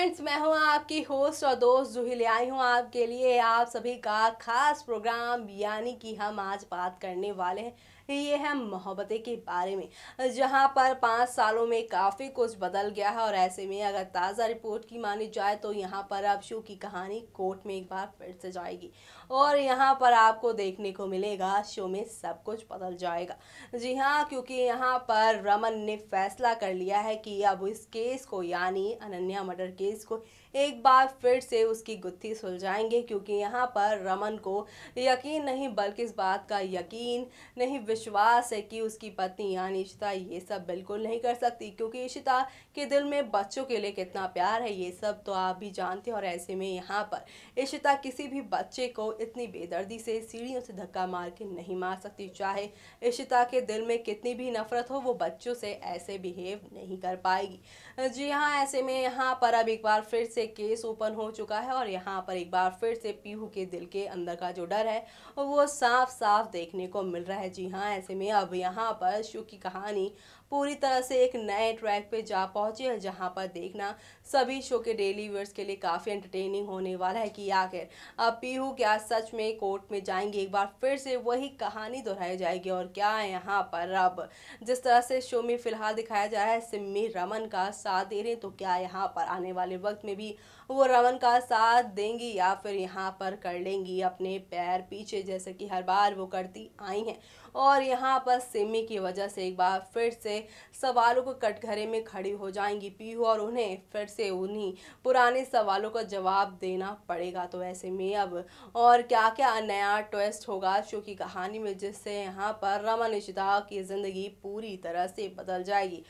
Friends, मैं हूं आपकी होस्ट और दोस्त जूही ले आई हूं आपके लिए आप सभी का खास प्रोग्राम। यानी कि हम आज बात करने वाले हैं ये है मोहब्बतें के बारे में, जहां पर 5 सालों में काफ़ी कुछ बदल गया है। और ऐसे में अगर ताज़ा रिपोर्ट की मानी जाए तो यहां पर अब शो की कहानी कोर्ट में एक बार फिर से जाएगी और यहां पर आपको देखने को मिलेगा शो में सब कुछ बदल जाएगा। जी हाँ, क्योंकि यहाँ पर रमन ने फैसला कर लिया है कि अब इस केस को यानी अनन्या मर्डर केस को एक बार फिर से उसकी गुत्थी सुलझाएंगे। क्योंकि यहाँ पर रमन को यकीन नहीं बल्कि इस बात का यकीन नहीं विश्वास है कि उसकी पत्नी यानी इशिता ये सब बिल्कुल नहीं कर सकती। क्योंकि इशिता के दिल में बच्चों के लिए कितना प्यार है ये सब तो आप भी जानते हैं। और ऐसे में यहाँ पर इशिता किसी भी बच्चे को इतनी बेदर्दी से सीढ़ियों से धक्का मार के नहीं मार सकती। चाहे इशिता के दिल में कितनी भी नफरत हो वो बच्चों से ऐसे बिहेव नहीं कर पाएगी। जी हाँ, ऐसे में यहाँ पर अब एक बार फिर से केस ओपन हो चुका है और यहाँ पर एक बार फिर से पीहू के दिल के अंदर का जो डर है वो साफ साफ देखने को मिल रहा है। जी हाँ, ऐसे में अब यहाँ पर शो की कहानी पूरी तरह से एक नए ट्रैक पे जा पहुंची है, जहां पर देखना सभी शो के डेली व्यूअर्स के लिए काफ़ी एंटरटेनिंग होने वाला है कि आखिर अब पीहू क्या सच में कोर्ट में जाएंगे, एक बार फिर से वही कहानी दोहराई जाएगी। और क्या यहाँ पर अब जिस तरह से शो में फिलहाल दिखाया जा रहा है सिम्मी रमन का साथ दे रहे हैं, तो क्या यहाँ पर आने वाले वक्त में भी वो रमन का साथ देंगी या फिर यहाँ पर कर लेंगी अपने पैर पीछे जैसे कि हर बार वो करती आई हैं। और यहाँ पर सिमी की वजह से एक बार फिर से सवालों को कटघरे में खड़ी हो जाएंगी पीहू और उन्हें फिर से उन्हीं पुराने सवालों का जवाब देना पड़ेगा। तो ऐसे में अब और क्या क्या नया ट्विस्ट होगा शो की कहानी में जिससे यहाँ पर रमन इशिता की ज़िंदगी पूरी तरह से बदल जाएगी।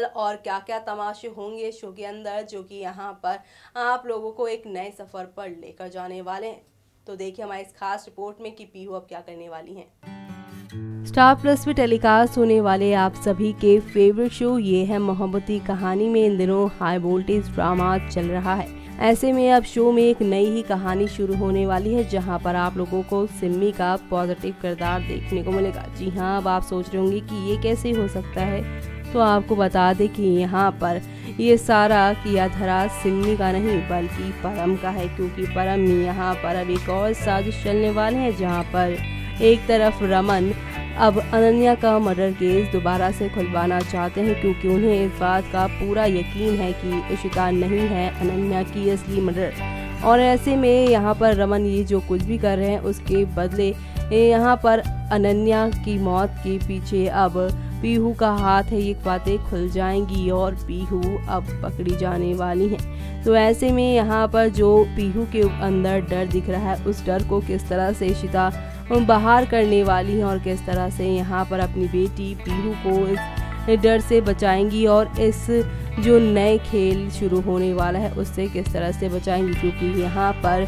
और क्या क्या तमाशे होंगे शो के अंदर जो कि यहाँ पर आप लोगों को एक नए सफ़र पर लेकर जाने वाले हैं। तो देखिए हमारी इस खास रिपोर्ट में कि पीहू अब क्या करने वाली हैं। स्टार प्लस पे टेलीकास्ट होने वाले आप सभी के फेवरेट शो ये है मोहब्बती कहानी में इन दिनों हाई वोल्टेज ड्रामा चल रहा है। ऐसे में अब शो में एक नई ही कहानी शुरू होने वाली है जहां पर आप लोगों को सिम्मी का पॉजिटिव किरदार देखने को मिलेगा। जी हां, अब आप सोच रहे होंगे कि ये कैसे हो सकता है, तो आपको बता दें कि यहाँ पर ये सारा किया धरा सिम्मी का नहीं बल्कि परम का है। क्योंकि परम यहाँ पर अब एक और साजिश चलने वाले हैं जहाँ पर एक तरफ रमन अब अनन्या का मर्डर केस दोबारा से खुलवाना चाहते हैं क्योंकि उन्हें इस बात का पूरा यकीन है कि इशिता नहीं है अनन्या की असली मर्डर। और ऐसे में यहाँ पर रमन ये जो कुछ भी कर रहे हैं उसके बदले यहाँ पर अनन्या की मौत के पीछे अब पीहू का हाथ है, ये बातें खुल जाएंगी और पीहू अब पकड़ी जाने वाली हैं। तो ऐसे में यहाँ पर जो पीहू के अंदर डर दिख रहा है उस डर को किस तरह से इशिता बाहर करने वाली है और किस तरह से यहाँ पर अपनी बेटी पीहू को इस डर से बचाएंगी और इस जो नए खेल शुरू होने वाला है उससे किस तरह से बचाएंगी। क्योंकि यहाँ पर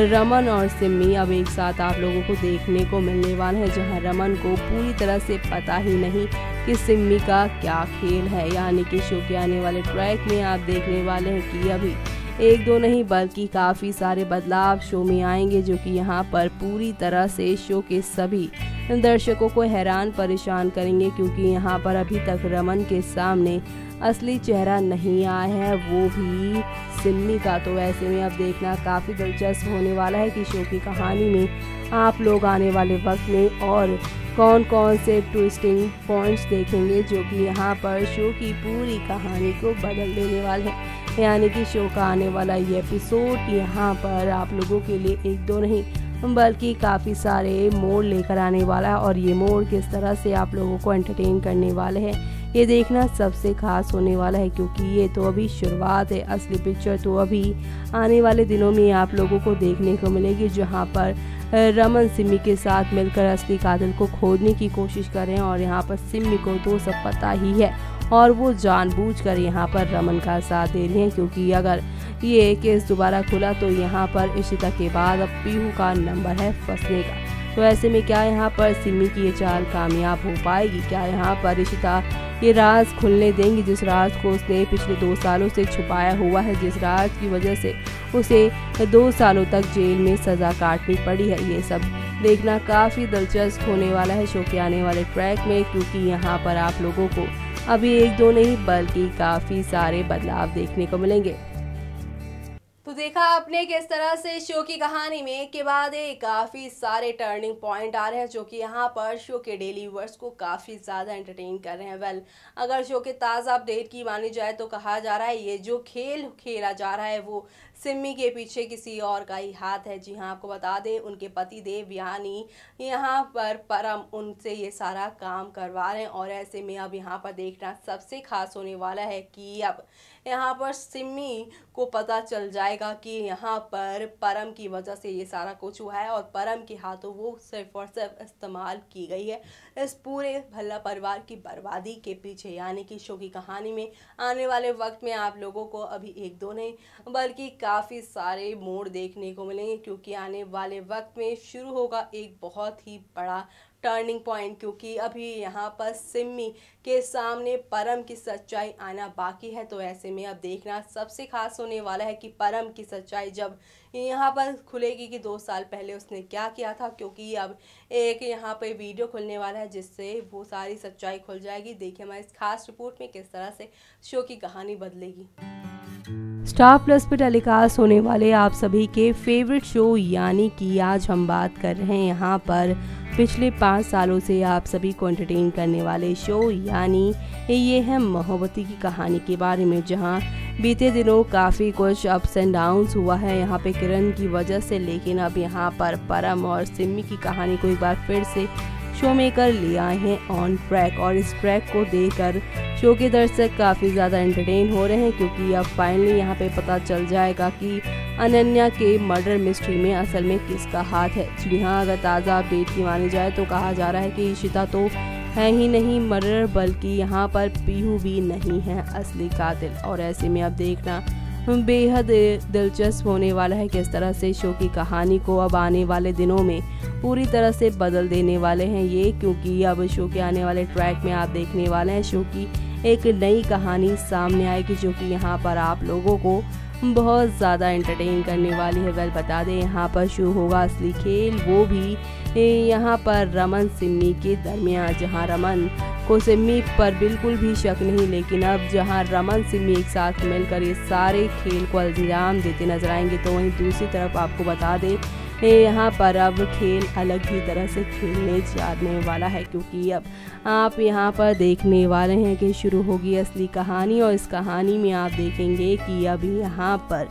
रमन और सिम्मी अब एक साथ आप लोगों को देखने को मिलने वाला है जहाँ रमन को पूरी तरह से पता ही नहीं कि सिम्मी का क्या खेल है। यानी कि शो के आने वाले ट्रैक में आप देखने वाले हैं कि अभी एक दो नहीं बल्कि काफ़ी सारे बदलाव शो में आएंगे जो कि यहाँ पर पूरी तरह से शो के सभी दर्शकों को हैरान परेशान करेंगे। क्योंकि यहाँ पर अभी तक रमन के सामने असली चेहरा नहीं आया है, वो भी सिम्मी का। तो ऐसे में अब देखना काफ़ी दिलचस्प होने वाला है कि शो की कहानी में आप लोग आने वाले वक्त में और कौन कौन से ट्विस्टिंग पॉइंट्स देखेंगे जो कि यहाँ पर शो की पूरी कहानी को बदल देने वाले हैं। यानी कि शो का आने वाला ये एपिसोड यहाँ पर आप लोगों के लिए एक दो नहीं बल्कि काफ़ी सारे मोड़ लेकर आने वाला है और ये मोड़ किस तरह से आप लोगों को एंटरटेन करने वाले हैं ये देखना सबसे खास होने वाला है। क्योंकि ये तो अभी शुरुआत है, असली पिक्चर तो अभी आने वाले दिनों में आप लोगों को देखने को मिलेगी जहाँ पर रमन सिम्मी के साथ मिलकर असली कातिल को खोजने की कोशिश कर रहे हैं। और यहाँ पर सिम्मी को तो सब पता ही है और वो जानबूझकर यहाँ पर रमन का साथ दे रही हैं क्योंकि अगर ये केस दोबारा खुला तो यहाँ पर इशिता के बाद अब पीहू का नंबर है फंसने का। तो ऐसे में क्या यहाँ पर सिम्मी की ये चाल कामयाब हो पाएगी? क्या यहाँ पर इशिता ये राज खुलने देंगी जिस राज को उसने पिछले 2 सालों से छुपाया हुआ है, जिस राज की वजह से उसे 2 सालों तक जेल में सज़ा काटनी पड़ी है? ये सब देखना काफ़ी दिलचस्प होने वाला है शो के आने वाले ट्रैक में। क्योंकि यहाँ पर आप लोगों को अभी एक दो नहीं बल्कि काफ़ी सारे बदलाव देखने को मिलेंगे। तो देखा आपने किस तरह से शो की कहानी में एक के बाद एक काफ़ी सारे टर्निंग पॉइंट आ रहे हैं जो कि यहाँ पर शो के डेली व्यूअर्स को काफ़ी ज़्यादा एंटरटेन कर रहे हैं। अगर शो के ताज़ा अपडेट की मानी जाए तो कहा जा रहा है ये जो खेल खेला जा रहा है वो सिम्मी के पीछे किसी और का ही हाथ है। जी हाँ, आपको बता दें उनके पति देव यानी यहाँ पर परम उनसे ये सारा काम करवा रहे हैं और ऐसे में अब यहाँ पर देखना सबसे खास होने वाला है कि अब यहाँ पर सिम्मी को पता चल जाएगा कि यहाँ पर परम की वजह से ये सारा कुछ हुआ है और परम के हाथों वो सिर्फ और सिर्फ इस्तेमाल की गई है इस पूरे भल्ला परिवार की बर्बादी के पीछे। यानी कि शो की कहानी में आने वाले वक्त में आप लोगों को अभी एक दो नहीं बल्कि काफ़ी सारे मोड़ देखने को मिलेंगे, क्योंकि आने वाले वक्त में शुरू होगा एक बहुत ही बड़ा टर्निंग पॉइंट। क्योंकि अभी यहाँ पर सिम्मी के सामने परम की सच्चाई आना बाकी है। तो ऐसे में अब देखना सबसे खास होने वाला है कि परम की सच्चाई जब यहाँ पर खुलेगी कि 2 साल पहले उसने क्या किया था, क्योंकि अब एक यहाँ पे वीडियो खुलने वाला है जिससे वो सारी सच्चाई खुल जाएगी। देखिए हमारे इस खास रिपोर्ट में किस तरह से शो की कहानी बदलेगी। स्टार प्लस पर टेलीकास्ट होने वाले आप सभी के फेवरेट शो यानी कि आज हम बात कर रहे हैं यहाँ पर पिछले 5 सालों से आप सभी को एंटरटेन करने वाले शो यानी ये है मोहब्बती की कहानी के बारे में, जहां बीते दिनों काफ़ी कुछ अप्स एंड डाउन्स हुआ है यहाँ पे किरण की वजह से। लेकिन अब यहाँ पर परम और सिम्मी की कहानी को एक बार फिर से शो मेकर ले आए हैं ऑन ट्रैक और इस ट्रैक को देखकर शो के दर्शक काफ़ी ज़्यादा एंटरटेन हो रहे हैं, क्योंकि अब फाइनली यहाँ पे पता चल जाएगा कि अनन्या के मर्डर मिस्ट्री में असल में किसका हाथ है। जी हाँ, अगर ताज़ा अपडेट की मानी जाए तो कहा जा रहा है कि इशिता तो है ही नहीं मर्डर, बल्कि यहाँ पर पीहू भी नहीं है असली कातिल। और ऐसे में अब देखना बेहद दिलचस्प होने वाला है किस तरह से शो की कहानी को अब आने वाले दिनों में पूरी तरह से बदल देने वाले हैं ये, क्योंकि अब शो के आने वाले ट्रैक में आप देखने वाले हैं शो की एक नई कहानी सामने आएगी जो कि यहाँ पर आप लोगों को बहुत ज़्यादा एंटरटेन करने वाली है। बता दें यहाँ पर शुरू होगा असली खेल, वो भी यहाँ पर रमन सिम्मी के दरमियान, जहाँ रमन को सिम्मी पर बिल्कुल भी शक नहीं, लेकिन अब जहाँ रमन सिम्मी एक साथ मिलकर ये सारे खेल को अंजाम देते नजर आएंगे, तो वहीं दूसरी तरफ आपको बता दें यहाँ पर अब खेल अलग ही तरह से खेलने जाने वाला है, क्योंकि अब आप यहाँ पर देखने वाले हैं कि शुरू होगी असली कहानी और इस कहानी में आप देखेंगे कि अब यहाँ पर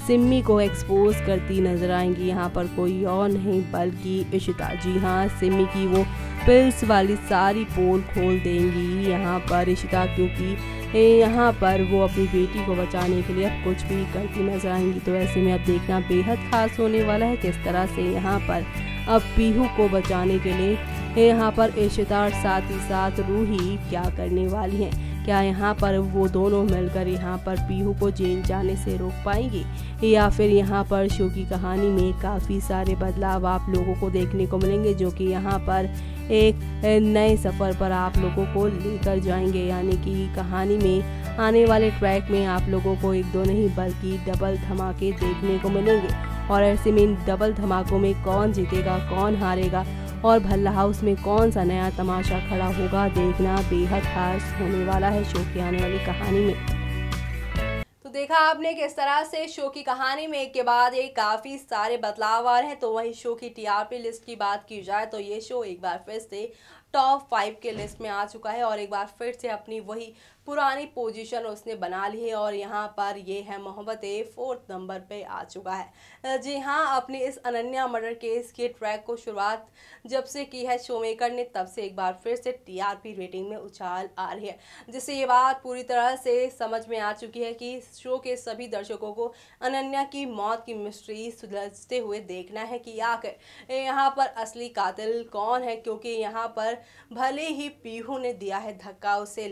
सिम्मी को एक्सपोज करती नजर आएंगी यहाँ पर कोई और नहीं बल्कि इशिता। जी हाँ, सिम्मी की वो पिल्स वाली सारी पोल खोल देंगी यहाँ पर इशिता, क्योंकि यहाँ पर वो अपनी बेटी को बचाने के लिए अब कुछ भी करती नजर आएंगी। तो ऐसे में अब देखना बेहद खास होने वाला है किस तरह से यहाँ पर अब पीहू को बचाने के लिए यहाँ पर इशिता और साथ ही साथ रूही क्या करने वाली हैं। क्या यहाँ पर वो दोनों मिलकर यहाँ पर पीहू को जेल जाने से रोक पाएंगी, या फिर यहाँ पर शो की कहानी में काफ़ी सारे बदलाव आप लोगों को देखने को मिलेंगे जो कि यहाँ पर एक नए सफ़र पर आप लोगों को लेकर जाएंगे। यानी कि कहानी में आने वाले ट्रैक में आप लोगों को एक दो नहीं बल्कि डबल धमाके देखने को मिलेंगे और ऐसे में इन डबल धमाकों में कौन जीतेगा कौन हारेगा और भल्ला हाउस में कौन सा नया तमाशा खड़ा होगा, देखना बेहद खास होने वाला है शो की आने वाली कहानी में। तो देखा आपने किस तरह से शो की कहानी में एक के बाद एक काफ़ी सारे बदलाव आ रहे हैं। तो वहीं शो की टीआरपी लिस्ट की बात की जाए तो ये शो एक बार फिर से टॉप 5 के लिस्ट में आ चुका है और एक बार फिर से अपनी वही पुरानी पोजीशन उसने बना ली है और यहाँ पर ये है मोहब्बतें 4th नंबर पे आ चुका है। जी हाँ, अपनी इस अनन्या मर्डर केस के ट्रैक को शुरुआत जब से की है शो मेकर ने तब से एक बार फिर से टीआरपी रेटिंग में उछाल आ रही है, जिससे ये बात पूरी तरह से समझ में आ चुकी है कि शो के सभी दर्शकों को अनन्या की मौत की मिस्ट्री सुलझते हुए देखना है कि आखिर यहाँ पर असली कातिल कौन है। क्योंकि यहाँ पर भले ही पीहू ने दिया है धक्का उसे,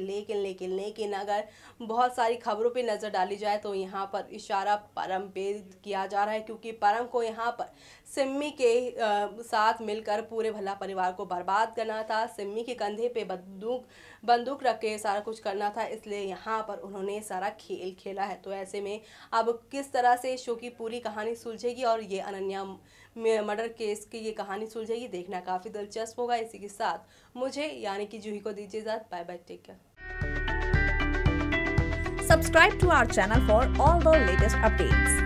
लेकिन अगर बहुत सारी खबरों पे नज़र डाली जाए तो यहाँ पर इशारा परम पे किया जा रहा है, क्योंकि परम को यहाँ पर सिम्मी के साथ मिलकर पूरे भला परिवार को बर्बाद करना था। सिम्मी के कंधे पे बंदूक रख के सारा कुछ करना था, इसलिए यहाँ पर उन्होंने सारा खेल खेला है। तो ऐसे में अब किस तरह से शो की पूरी कहानी सुलझेगी और ये अनन्या मर्डर केस की ये कहानी सुलझेगी, देखना काफ़ी दिलचस्प होगा। इसी के साथ मुझे यानी कि जूही को दीजिए इजाज़त। Bye bye, take care. Subscribe to our channel for all the latest updates.